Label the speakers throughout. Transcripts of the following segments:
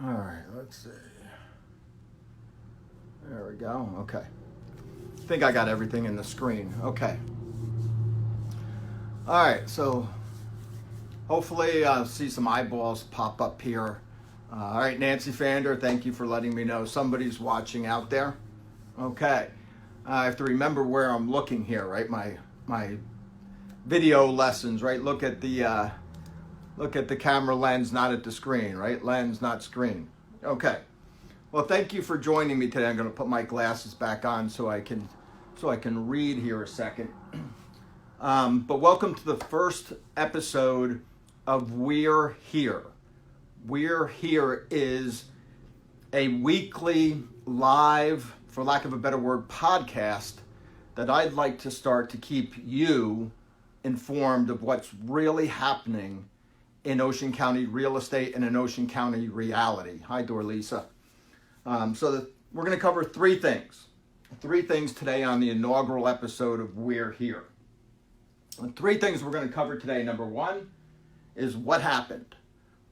Speaker 1: All right, let's see. There we go. Okay. I think I got everything in the screen. Okay. All right, so hopefully I'll see some eyeballs pop up here. All right, Nancy Fander, thank you for letting me know somebody's watching out there. Okay. I have to remember where I'm looking here, right? My video lessons, right? Look at the camera lens, not at the screen, right? Lens, not screen. Okay. Well, thank you for joining me today. I'm going to put my glasses back on so I can read here a second. But welcome to the first episode of We're Here. We're Here is a weekly live, for lack of a better word, podcast that I'd like to start to keep you informed of what's really happening in Ocean County real estate and in Ocean County reality. Hi, Dorlisa. We're going to cover three things today on the inaugural episode of We're Here. And three things we're going to cover today. Number one is what happened,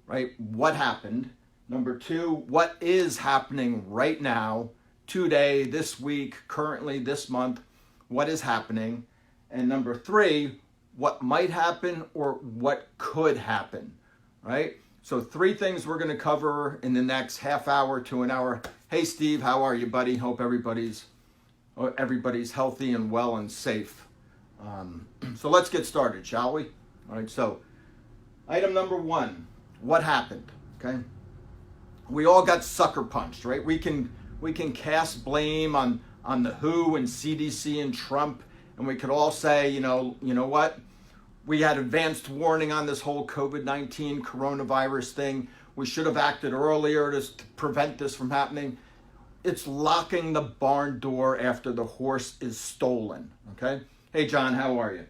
Speaker 1: right? What happened? Number two, what is happening right now, today, this week, currently, this month, what is happening? And number three, what might happen or what could happen, right? So three things we're going to cover in the next half hour to an hour. Hey, Steve, how are you, buddy? Hope everybody's healthy and well and safe. So let's get started, shall we? All right, so item number one, what happened, okay? We all got sucker punched, right? We can cast blame on the WHO and CDC and Trump, and we could all say, you know what? We had advanced warning on this whole COVID-19 coronavirus thing. We should have acted earlier to prevent this from happening. It's locking the barn door after the horse is stolen, okay? Hey, John, how are you?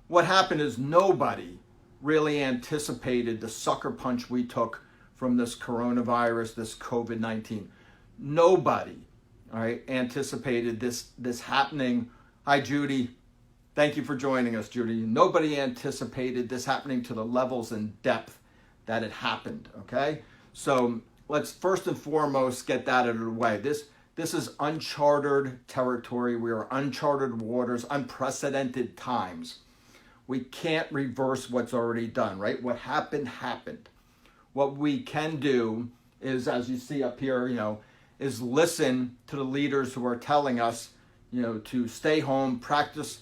Speaker 1: What happened is nobody really anticipated the sucker punch we took from this coronavirus, this COVID-19. Nobody, all right, anticipated this happening. Hi, Judy. Thank you for joining us, Judy. Nobody anticipated this happening to the levels and depth that it happened, okay? So let's first and foremost get that out of the way. This is uncharted territory. We are uncharted waters, unprecedented times. We can't reverse what's already done, right? What happened, happened. What we can do is, as you see up here, is listen to the leaders who are telling us, to stay home, practice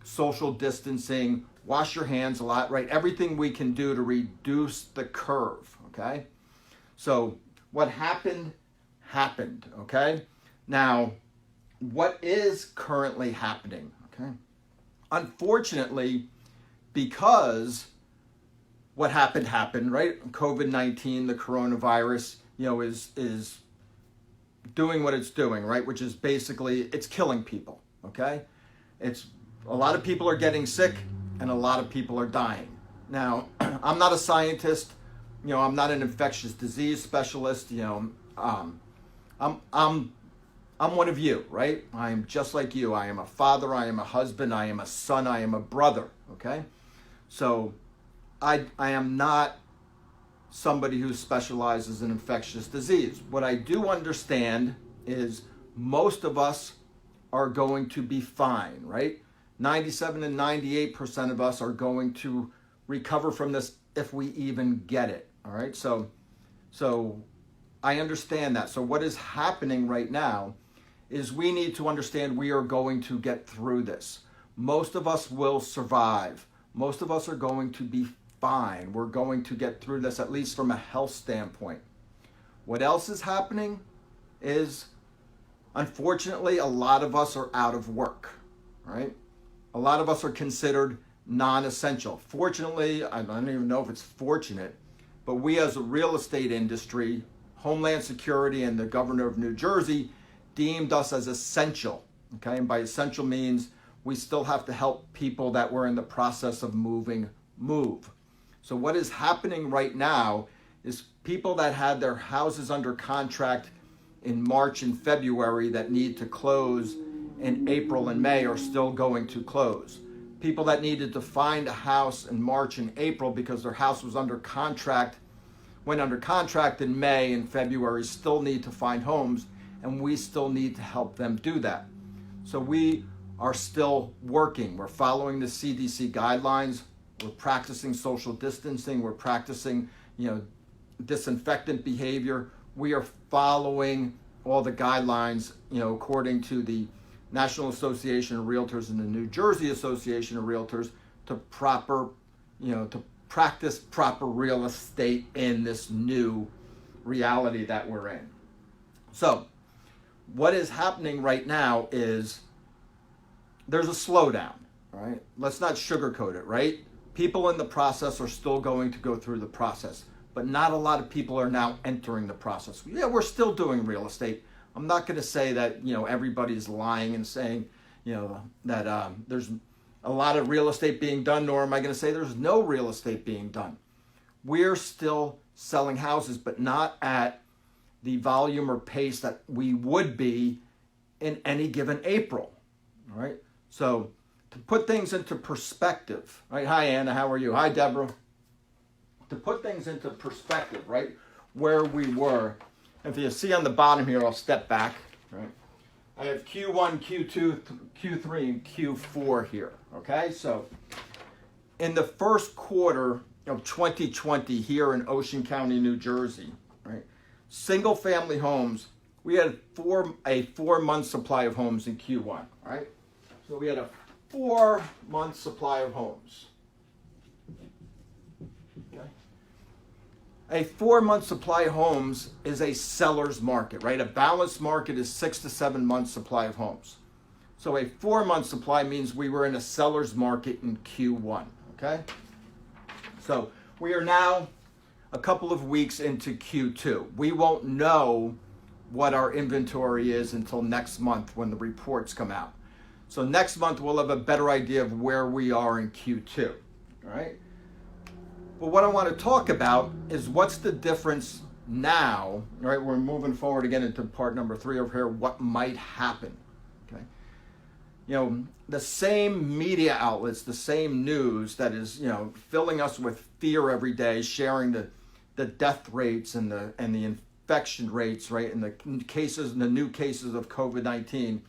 Speaker 1: social distancing, wash your hands a lot, right? Everything we can do to reduce the curve, okay? So what happened, happened, okay? Now, what is currently happening, okay? Unfortunately, because what happened, right? COVID-19, the coronavirus, is doing what it's doing, right? Which is basically, it's killing people, okay? A lot of people are getting sick and a lot of people are dying. Now, I'm not a scientist, I'm not an infectious disease specialist, I'm one of you, right? I am just like you. I am a father, I am a husband, I am a son, I am a brother, okay? So I am not somebody who specializes in infectious disease. What I do understand is most of us are going to be fine, right? 97 and 98% of us are going to recover from this if we even get it, all right? So I understand that. So what is happening right now is we need to understand we are going to get through this. Most of us will survive. Most of us are going to be fine. We're going to get through this, at least from a health standpoint. What else is happening is, unfortunately, a lot of us are out of work, right? A lot of us are considered non-essential. Fortunately, I don't even know if it's fortunate, but we as a real estate industry, Homeland Security and the governor of New Jersey deemed us as essential, okay? And by essential means we still have to help people that were in the process of move. So what is happening right now is people that had their houses under contract in March and February that need to close in April and May are still going to close. People that needed to find a house in March and April because their house was under contract went under contract in May and February still need to find homes, and we still need to help them do that. So we are still working. We're following the CDC guidelines. We're practicing social distancing. We're practicing, disinfectant behavior. We are following all the guidelines, according to the National Association of Realtors and the New Jersey Association of Realtors to practice proper real estate in this new reality that we're in. So what is happening right now is there's a slowdown, right? Let's not sugarcoat it, right? People in the process are still going to go through the process, but not a lot of people are now entering the process. Yeah, we're still doing real estate. I'm not going to say that, everybody's lying and saying, that there's a lot of real estate being done, nor am I going to say there's no real estate being done. We're still selling houses, but not at the volume or pace that we would be in any given April, all right? So to put things into perspective, right? Hi, Anna, how are you? Hi, Deborah. To put things into perspective, right, where we were, if you see on the bottom here, I'll step back, right? I have Q1, Q2, Q3, and Q4 here, okay? So in the first quarter of 2020 here in Ocean County, New Jersey, right, single family homes, we had a 4-month supply of homes in Q1, right? So we had a 4-month supply of homes. Okay. A 4-month supply of homes is a seller's market, right? A balanced market is 6 to 7 months supply of homes. So a 4-month supply means we were in a seller's market in Q1, okay? So we are now a couple of weeks into Q2. We won't know what our inventory is until next month when the reports come out. So next month we'll have a better idea of where we are in Q2, all right? But what I want to talk about is what's the difference now, all right? We're moving forward again into part number 3 over here, what might happen, okay? The same media outlets, the same news that is, filling us with fear every day, sharing the death rates and the infection rates, right? And the new cases of COVID-19.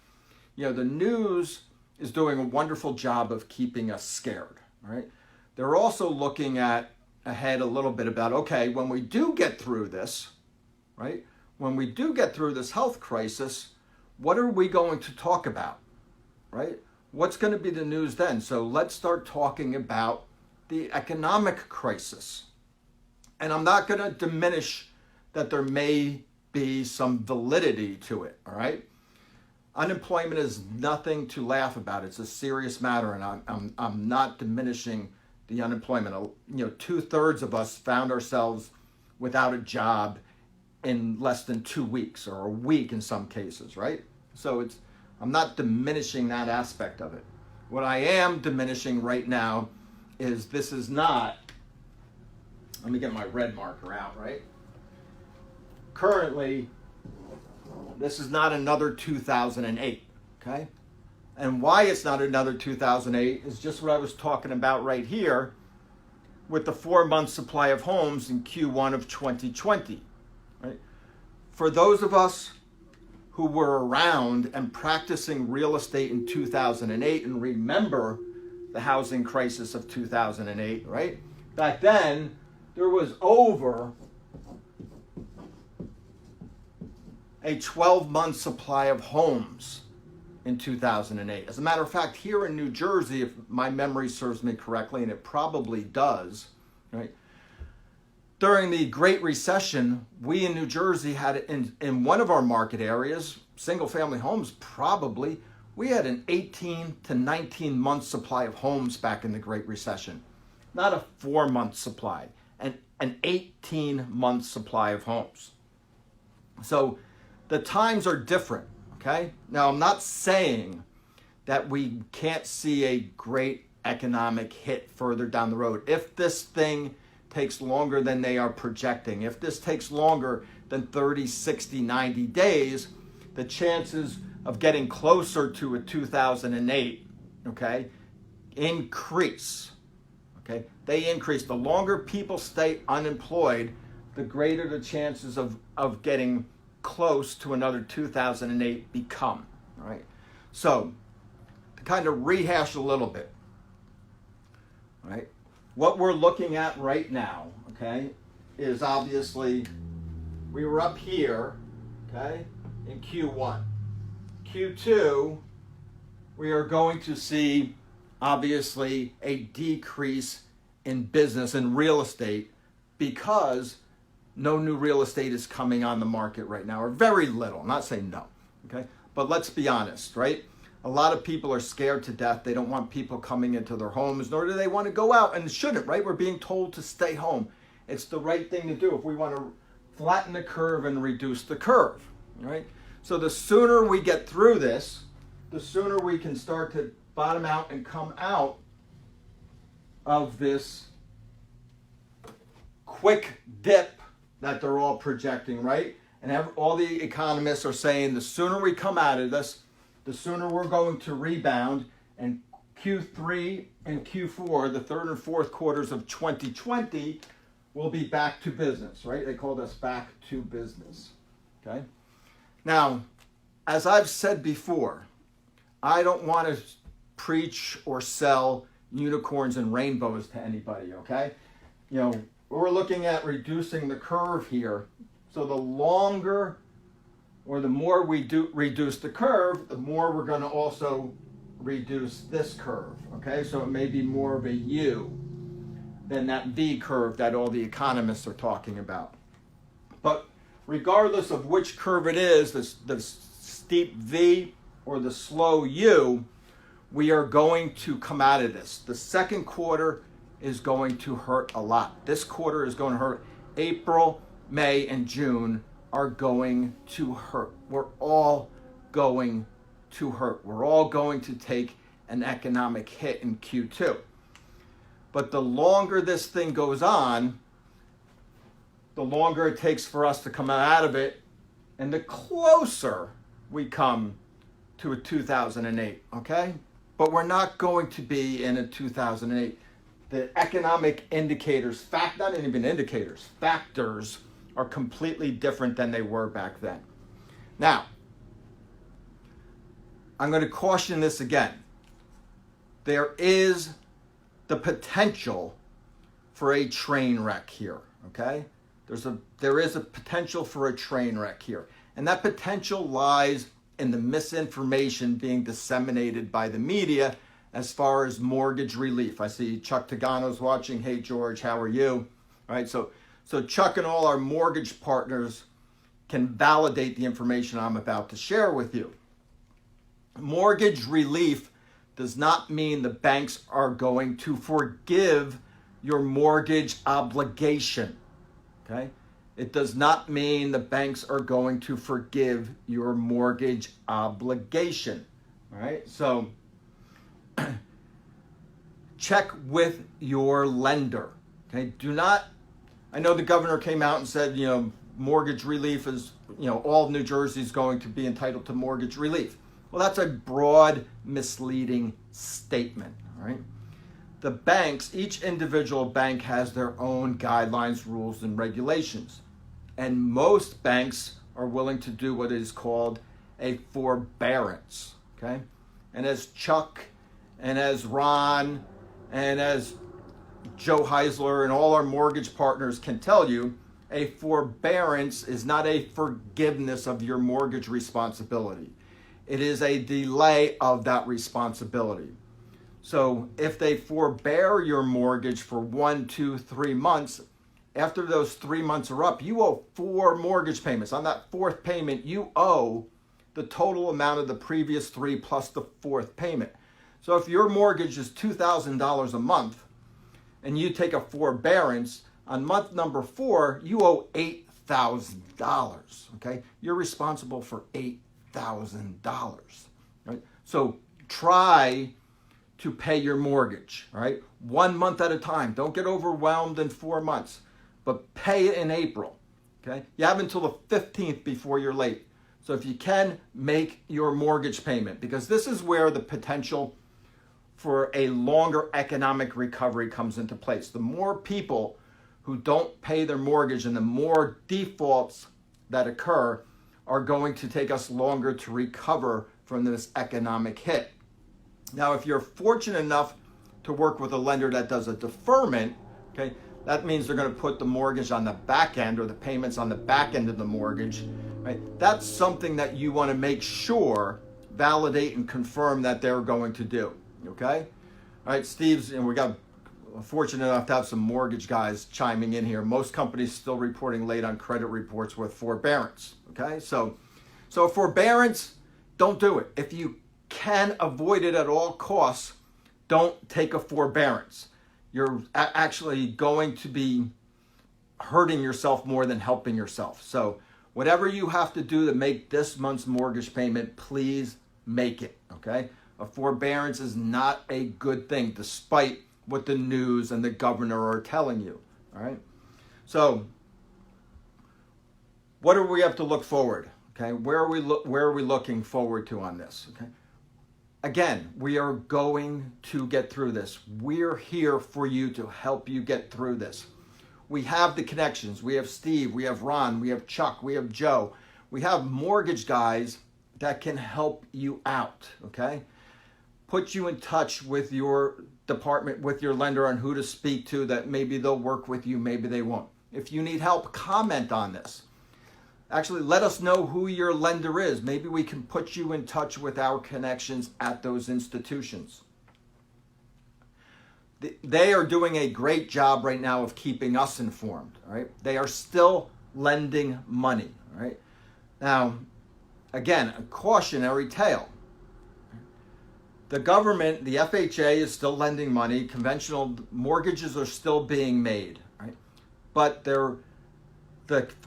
Speaker 1: The news is doing a wonderful job of keeping us scared, right? They're also looking ahead a little bit about, okay, when we do get through this, right? When we do get through this health crisis, what are we going to talk about, right? What's going to be the news then? So let's start talking about the economic crisis. And I'm not going to diminish that there may be some validity to it, all right? Unemployment is nothing to laugh about. It's a serious matter, and I'm not diminishing the unemployment. 2/3 of us found ourselves without a job in less than 2 weeks, or a week in some cases, right? So I'm not diminishing that aspect of it. What I am diminishing right now is this is not, let me get my red marker out, right? Currently, this is not another 2008, okay? And why it's not another 2008 is just what I was talking about right here with the 4-month supply of homes in Q1 of 2020, right? For those of us who were around and practicing real estate in 2008 and remember the housing crisis of 2008, right? Back then, there was over a 12-month supply of homes in 2008. As a matter of fact, here in New Jersey, if my memory serves me correctly, and it probably does, right? During the Great Recession, we in New Jersey had, in one of our market areas, single-family homes probably, we had an 18 to 19-month supply of homes back in the Great Recession. Not a 4-month supply, an 18-month supply of homes. So the times are different, okay? Now, I'm not saying that we can't see a great economic hit further down the road. If this thing takes longer than they are projecting, if this takes longer than 30, 60, 90 days, the chances of getting closer to a 2008, okay, increase, okay? They increase. The longer people stay unemployed, the greater the chances of getting close to another 2008 become. All right. So to kind of rehash a little bit, right? What we're looking at right now, okay, is obviously we were up here, okay, in Q1. Q2, we are going to see obviously a decrease in business and real estate because no new real estate is coming on the market right now, or very little. I'm not saying no, okay? But let's be honest, right? A lot of people are scared to death. They don't want people coming into their homes, nor do they want to go out, and shouldn't, right? We're being told to stay home. It's the right thing to do if we want to flatten the curve and reduce the curve, right? So the sooner we get through this, the sooner we can start to bottom out and come out of this quick dip that they're all projecting, right? And all the economists are saying the sooner we come out of this, the sooner we're going to rebound. And Q3 and Q4, the third and fourth quarters of 2020, will be back to business, right? They called us back to business, okay? Now, as I've said before, I don't want to preach or sell unicorns and rainbows to anybody, okay? You know, we're looking at reducing the curve here. So the longer or the more we do reduce the curve, the more we're going to also reduce this curve, okay? So it may be more of a U than that V curve that all the economists are talking about. But regardless of which curve it is, the steep V or the slow U, we are going to come out of this. The second quarter is going to hurt a lot. This quarter is going to hurt. April, May, and June are going to hurt. We're all going to hurt. We're all going to take an economic hit in Q2. But the longer this thing goes on, the longer it takes for us to come out of it, and the closer we come to a 2008, okay? But we're not going to be in a 2008. The economic indicators, not even indicators, factors are completely different than they were back then. Now, I'm going to caution this again. There is the potential for a train wreck here, okay? There is a potential for a train wreck here. And that potential lies in the misinformation being disseminated by the media as far as mortgage relief. I see Chuck Tagano's watching. Hey, George, how are you? All right, so Chuck and all our mortgage partners can validate the information I'm about to share with you. Mortgage relief does not mean the banks are going to forgive your mortgage obligation, okay? It does not mean the banks are going to forgive your mortgage obligation, all right? So check with your lender, okay? I know the governor came out and said, mortgage relief is, all of New Jersey is going to be entitled to mortgage relief. Well, that's a broad, misleading statement, all right? The banks, each individual bank has their own guidelines, rules, and regulations. And most banks are willing to do what is called a forbearance, okay? And as Chuck and as Ron and as Joe Heisler and all our mortgage partners can tell you, a forbearance is not a forgiveness of your mortgage responsibility. It is a delay of that responsibility. So if they forbear your mortgage for 1, 2, 3 months, after those 3 months are up, you owe 4 mortgage payments. On that 4th payment, you owe the total amount of the previous 3 plus the 4th payment. So if your mortgage is $2,000 a month and you take a forbearance, on month number 4, you owe $8,000, okay? You're responsible for $8,000, right? So try to pay your mortgage, all right? 1 month at a time. Don't get overwhelmed in 4 months, but pay it in April, okay? You have until the 15th before you're late. So if you can, make your mortgage payment, because this is where the potential for a longer economic recovery comes into place. The more people who don't pay their mortgage, and the more defaults that occur are going to take us longer to recover from this economic hit. Now, if you're fortunate enough to work with a lender that does a deferment, okay, that means they're going to put the mortgage on the back end, or the payments on the back end of the mortgage, right? That's something that you want to make sure, validate and confirm that they're going to do, okay? All right, Steve's, and we got fortunate enough to have some mortgage guys chiming in here. Most companies still reporting late on credit reports with forbearance, okay? So forbearance, don't do it. If you can avoid it at all costs, don't take a forbearance. You're actually going to be hurting yourself more than helping yourself. So whatever you have to do to make this month's mortgage payment, please make it, okay? A forbearance is not a good thing, despite what the news and the governor are telling you, all right? So what do we have to look forward, okay? Where are we looking forward to on this, okay? Again, we are going to get through this. We're here for you to help you get through this. We have the connections. We have Steve, we have Ron, we have Chuck, we have Joe. We have mortgage guys that can help you out, okay? Put you in touch with your department, with your lender, on who to speak to, that maybe they'll work with you, maybe they won't. If you need help, comment on this. Actually, let us know who your lender is. Maybe we can put you in touch with our connections at those institutions. They are doing a great job right now of keeping us informed, all right? They are still lending money, all right? Now, again, a cautionary tale. The government, the FHA, is still lending money. Conventional mortgages are still being made, right? But the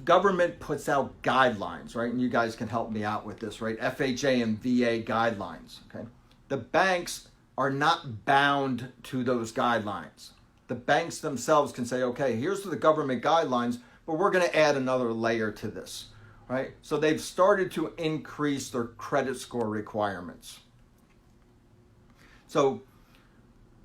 Speaker 1: government puts out guidelines, right? And you guys can help me out with this, right? FHA and VA guidelines, okay? The banks are not bound to those guidelines. The banks themselves can say, okay, here's the government guidelines, but we're going to add another layer to this, right? So they've started to increase their credit score requirements. So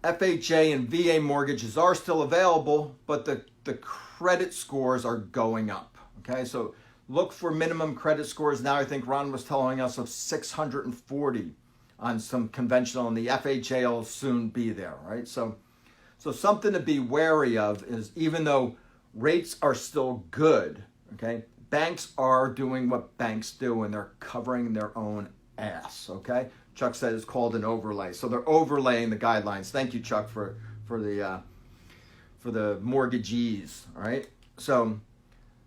Speaker 1: FHA and VA mortgages are still available, but the credit scores are going up, okay? So look for minimum credit scores now. I think Ron was telling us of 640 on some conventional, and the FHA will soon be there, right? So something to be wary of is, even though rates are still good, okay, banks are doing what banks do, and they're covering their own ass, okay? Chuck said it's called an overlay. So they're overlaying the guidelines. Thank you, Chuck, for the mortgagees, all right? So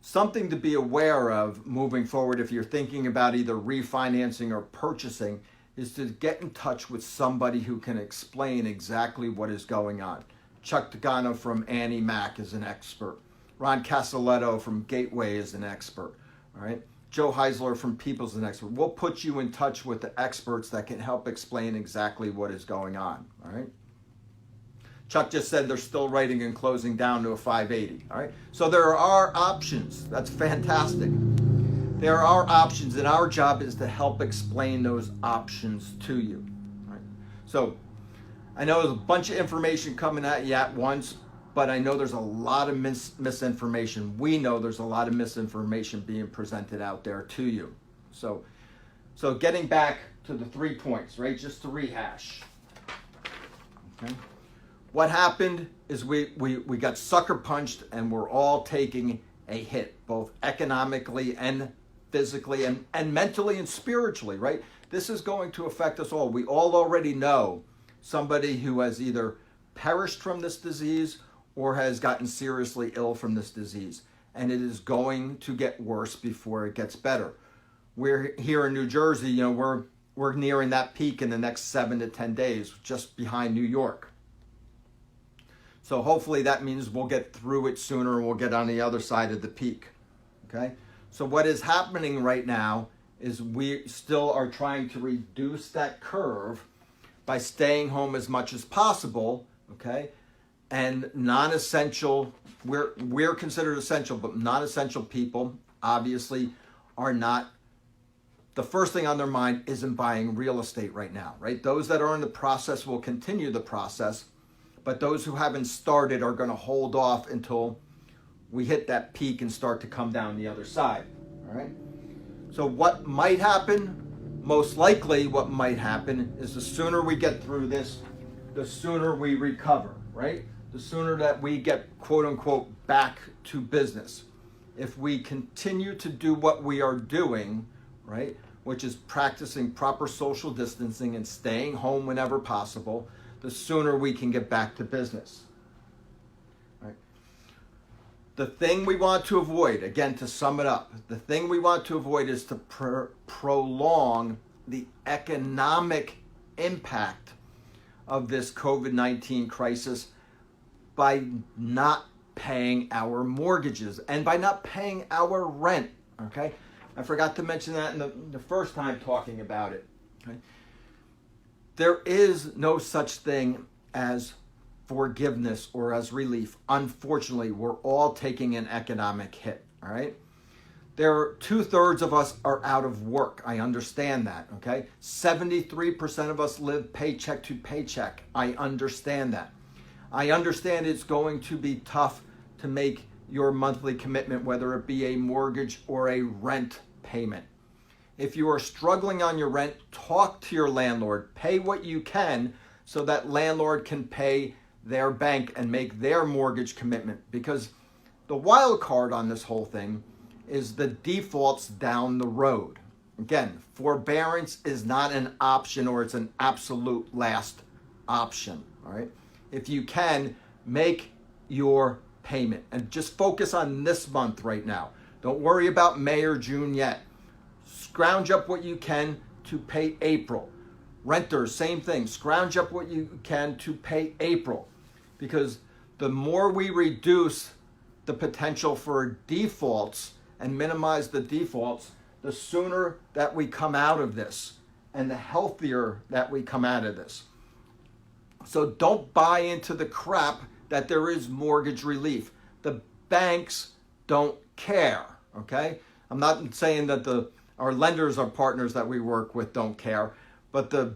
Speaker 1: something to be aware of moving forward if you're thinking about either refinancing or purchasing is to get in touch with somebody who can explain exactly what is going on. Chuck Dagano from Annie Mac is an expert. Ron Casaletto from Gateway is an expert, all right? Joe Heisler from People's is an expert. We'll put you in touch with the experts that can help explain exactly what is going on, all right? Chuck just said they're still writing and closing down to a 580, all right? So there are options. That's fantastic. There are options, and our job is to help explain those options to you, all right? So I know there's a bunch of information coming at you at once, but I know there's a lot of misinformation. We know there's a lot of misinformation being presented out there to you. So getting back to the 3 points, right? Just to rehash. Okay. What happened is we got sucker punched, and we're all taking a hit, both economically and physically and mentally and spiritually, right? This is going to affect us all. We all already know somebody who has either perished from this disease or has gotten seriously ill from this disease. And it is going to get worse before it gets better. We're here in New Jersey, you know, we're nearing that peak in the next 7 to 10 days, just behind New York. So hopefully that means we'll get through it sooner and we'll get on the other side of the peak, okay? So what is happening right now is we still are trying to reduce that curve by staying home as much as possible, okay? And non-essential, we're considered essential, but non-essential people obviously are not, the first thing on their mind isn't buying real estate right now, right? Those that are in the process will continue the process, but those who haven't started are going to hold off until we hit that peak and start to come down the other side. All right. So what might happen? Most likely what might happen is the sooner we get through this, the sooner we recover, right? The sooner that we get, quote unquote, back to business. If we continue to do what we are doing, right, which is practicing proper social distancing and staying home whenever possible, the sooner we can get back to business. Right? The thing we want to avoid, again, to sum it up, the thing we want to avoid is to prolong the economic impact of this COVID-19 crisis by not paying our mortgages and by not paying our rent, okay? I forgot to mention that in the first time talking about it. Okay? There is no such thing as forgiveness or as relief. Unfortunately, we're all taking an economic hit, all right? There are 2/3 of us are out of work. I understand that, okay? 73% of us live paycheck to paycheck. I understand that. I understand it's going to be tough to make your monthly commitment, whether it be a mortgage or a rent payment. If you are struggling on your rent, talk to your landlord. Pay what you can so that landlord can pay their bank and make their mortgage commitment. Because the wild card on this whole thing is the defaults down the road. Again, forbearance is not an option, or it's an absolute last option, all right? If you can, make your payment and just focus on this month right now. Don't worry about May or June yet. Scrounge up what you can to pay April. Renters, same thing. Scrounge up what you can to pay April, because the more we reduce the potential for defaults and minimize the defaults, the sooner that we come out of this and the healthier that we come out of this. So don't buy into the crap that there is mortgage relief. The banks don't care, okay? I'm not saying that our lenders, our partners that we work with don't care, but the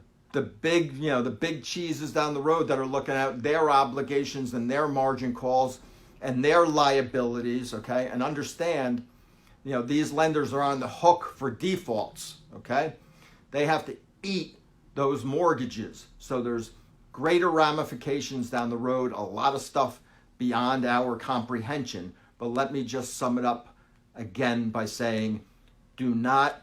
Speaker 1: big cheeses down the road that are looking at their obligations and their margin calls and their liabilities, okay? And understand, these lenders are on the hook for defaults, okay? They have to eat those mortgages. So there's greater ramifications down the road, a lot of stuff beyond our comprehension. But let me just sum it up again by saying, do not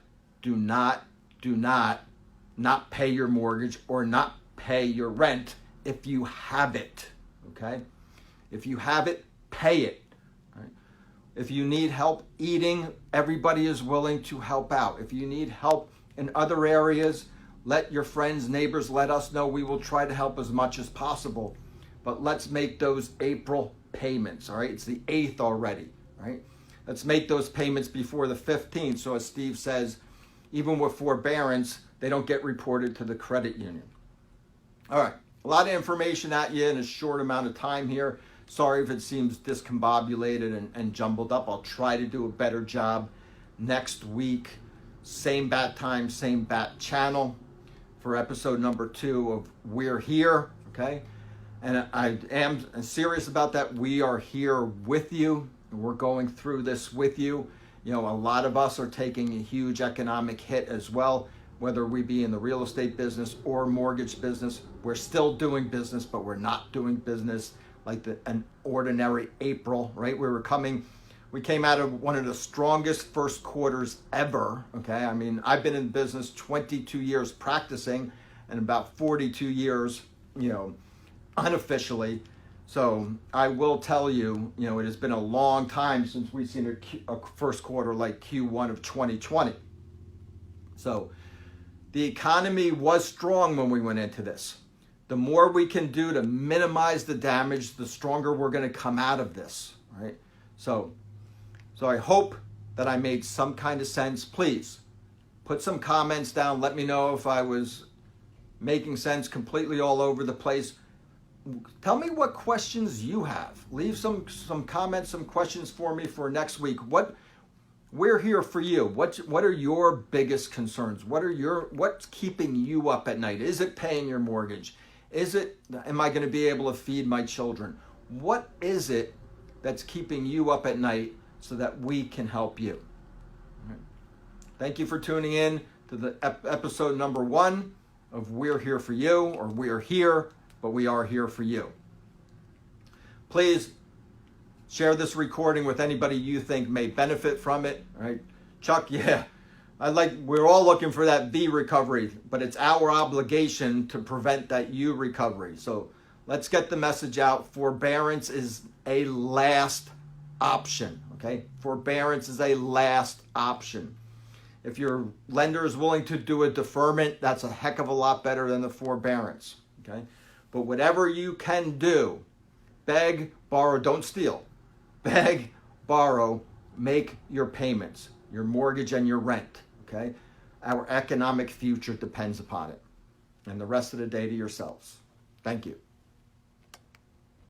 Speaker 1: not pay your mortgage or not pay your rent if you have it, okay? If you have it, pay it. Right? If you need help eating, everybody is willing to help out. If you need help in other areas, let your friends, neighbors, let us know. We will try to help as much as possible. But let's make those April payments, all right? It's the 8th already, right? Let's make those payments before the 15th. So as Steve says, even with forbearance, they don't get reported to the credit union. All right, a lot of information at you in a short amount of time here. Sorry if it seems discombobulated and jumbled up. I'll try to do a better job next week. Same bat time, same bat channel for episode number 2 of We're Here, okay? And I am serious about that. We are here with you. We're going through this with you. A lot of us are taking a huge economic hit as well, whether we be in the real estate business or mortgage business. We're still doing business, but we're not doing business like an ordinary April, right? We came out of one of the strongest first quarters ever, okay? I mean, I've been in business 22 years practicing and about 42 years, unofficially. So I will tell you, it has been a long time since we've seen a first quarter like Q1 of 2020. So the economy was strong when we went into this. The more we can do to minimize the damage, the stronger we're going to come out of this, right? So I hope that I made some kind of sense. Please put some comments down. Let me know if I was making sense completely all over the place. Tell me what questions you have. Leave some comments, some questions for me for next week. We're here for you. What are your biggest concerns? What's keeping you up at night? Is it paying your mortgage? Am I going to be able to feed my children? What is it that's keeping you up at night so that we can help you. All right. Thank you for tuning in to the episode number 1 of We're Here for You, or We're Here, but we are here for you. Please share this recording with anybody you think may benefit from it. All right, Chuck, yeah, we're all looking for that V recovery, but it's our obligation to prevent that U recovery. So let's get the message out. Forbearance is a last option, okay? Forbearance is a last option. If your lender is willing to do a deferment, that's a heck of a lot better than the forbearance, okay? But whatever you can do, beg, borrow, don't steal. Beg, borrow, make your payments, your mortgage and your rent, okay? Our economic future depends upon it. And the rest of the day to yourselves. Thank you.